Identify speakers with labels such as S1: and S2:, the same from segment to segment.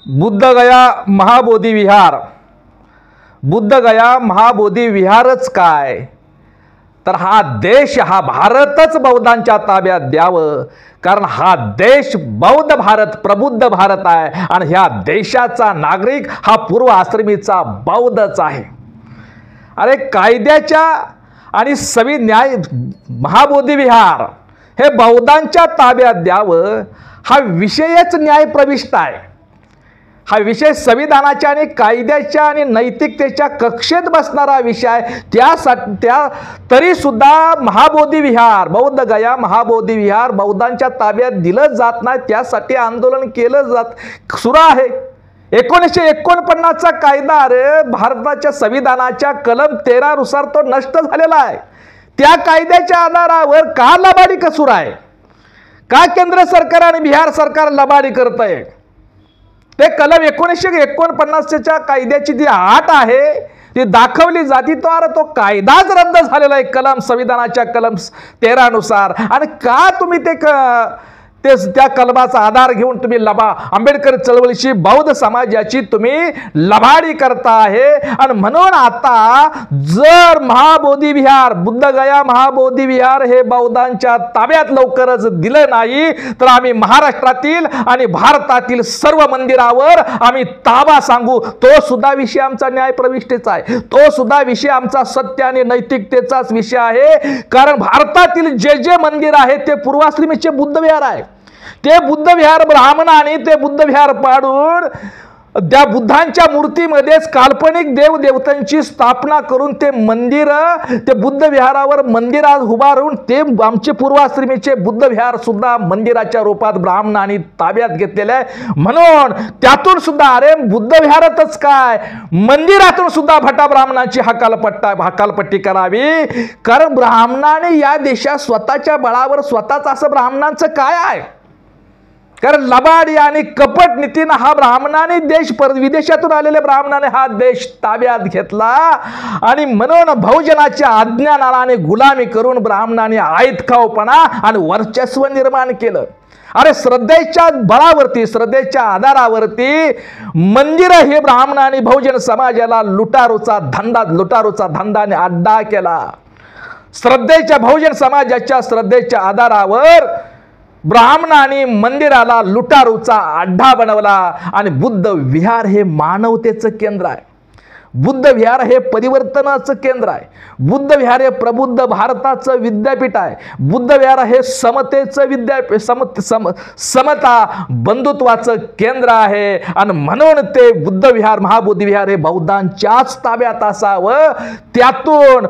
S1: बुद्धगया महाबोधी विहार. बुद्धगया महाबोधी विहारच काय, तर हा देश, हा भारतच बौद्धांच्या ताब्यात द्यावं. कारण हा देश बौद्ध भारत, प्रबुद्ध भारत आहे आणि ह्या देशाचा नागरिक हा पूर्व आश्रमीचा बौद्धच आहे. अरे कायद्याच्या आणि सवी न्याय महाबोधी विहार हे बौद्धांच्या ताब्यात द्यावं हा विषयच न्याय प्रविष्ट आहे. हा विषय संविधानाच्या आणि कायद्याच्या आणि नैतिकतेच्या कक्षेत बसणारा विषय. तरी सुद्धा महाबोधी विहार, बौद्ध गया महाबोधी विहार बौद्धांच्या ताब्यात दिलं जात नाही. त्यासाठी आंदोलन केलं सुरू आहे. 1949चा कायदा, अरे भारताच्या संविधानाच्या कलम 13 नुसार तो नष्ट झालेला आहे. त्या कायद्याच्या आधारावर का लबाडी कसूर आहे? का केंद्र सरकार आणि बिहार सरकार लबाडी करत आहे? ते कलम 1949च्या कायद्याची जी अट आहे ती दाखवली जाती, तो कायदाच रद्द झालेला आहे कलम संविधानाच्या कलम 13 नुसार. आणि का तुम्ही त्या कलमाचा आधार घेऊन तुम्ही आंबेडकर चळवळीची, बौद्ध समाजाची तुम्ही लबाडी करता आहे. आणि म्हणून आता जर महाबोधी विहार, बुद्धगया महाबोधी विहार हे बौद्धांच्या ताब्यात लवकरच दिलं नाही तर आम्ही महाराष्ट्रातील आणि भारतातील सर्व मंदिरावर आम्ही ताबा सांगू. तो सुद्धा विषय आमचा न्याय प्रविष्टेचा आहे. तो सुद्धा विषय आमचा सत्य आणि नैतिकतेचाच विषय आहे. कारण भारतातील जे मंदिर आहे ते पूर्वाश्रमीचे बुद्ध विहार आहे. ते बुद्ध विहार ब्राह्मणाने ते बुद्ध विहार पाडून त्या बुद्धांच्या मूर्तीमध्येच काल्पनिक देवदेवतांची स्थापना करून ते मंदिर, ते बुद्ध विहारावर मंदिरात उभारून ते आमचे पूर्वाश्रमीचे बुद्ध विहार सुद्धा मंदिराच्या रूपात ब्राह्मणांनी ताब्यात घेतलेले आहे. म्हणून त्यातून सुद्धा अरे बुद्ध विहारातच काय, मंदिरातून सुद्धा भटा ब्राह्मणांची हकालपट्टी करावी. कारण ब्राह्मणाने या देशात स्वतःच्या बळावर स्वतःच असं ब्राह्मणांचं काय आहे? कारण लबाडी आणि कपट नीतीने हा ब्राह्मणाने विदेशातून आलेल्या ब्राह्मणाने हा देश ताब्यात घेतला. आणि म्हणून बहुजनाच्या अज्ञानाने गुलामी करून ब्राह्मणाने आयतखावपणा आणि वर्चस्व निर्माण केलं. अरे श्रद्धेच्या बळावरती, श्रद्धेच्या आधारावरती मंदिर हे ब्राह्मणाने बहुजन समाजाला लुटारूचा धंदाने अड्डा केला. बहुजन समाजाच्या श्रद्धेच्या आधारावर ब्राह्मणाने मंदिराला लुटारूचा अड्डा बनवला. आणि बुद्ध विहार हे मानवतेचं केंद्र आहे. बुद्ध विहार हे परिवर्तनाचं केंद्र आहे. बुद्ध विहार हे प्रबुद्ध भारताचं विद्यापीठ आहे. बुद्ध विहार हे समतेचं विद्यापीठ, समता बंधुत्वाचं केंद्र आहे. आणि म्हणून ते बुद्ध विहार, महाबोधी विहार हे बौद्धांच्याच ताब्यात असावं. त्यातून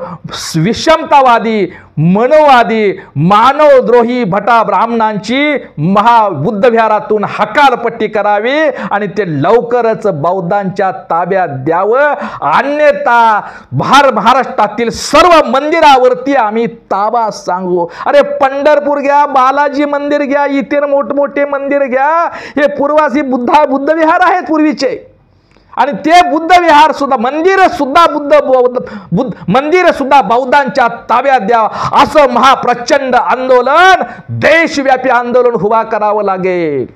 S1: विषमतावादी, मनोवादी, मानवद्रोही भटा ब्राह्मणांची बुद्ध विहारातून हकालपट्टी करावी आणि ते लवकरच बौद्धांच्या ताब्यात द्यावं. अन्यथा महाराष्ट्रातील सर्व मंदिरावरती आम्ही ताबा सांगू. अरे पंढरपूर घ्या, बालाजी मंदिर घ्या, इतर मोठमोठे मंदिर घ्या, हे पूर्वासी बुद्ध विहार आहेत पूर्वीचे. आणि ते बुद्ध विहार सुद्धा, मंदिर सुद्धा बौद्धांच्या ताब्यात द्यावं. असं महाप्रचंड आंदोलन, देशव्यापी आंदोलन उभा करावं लागेल.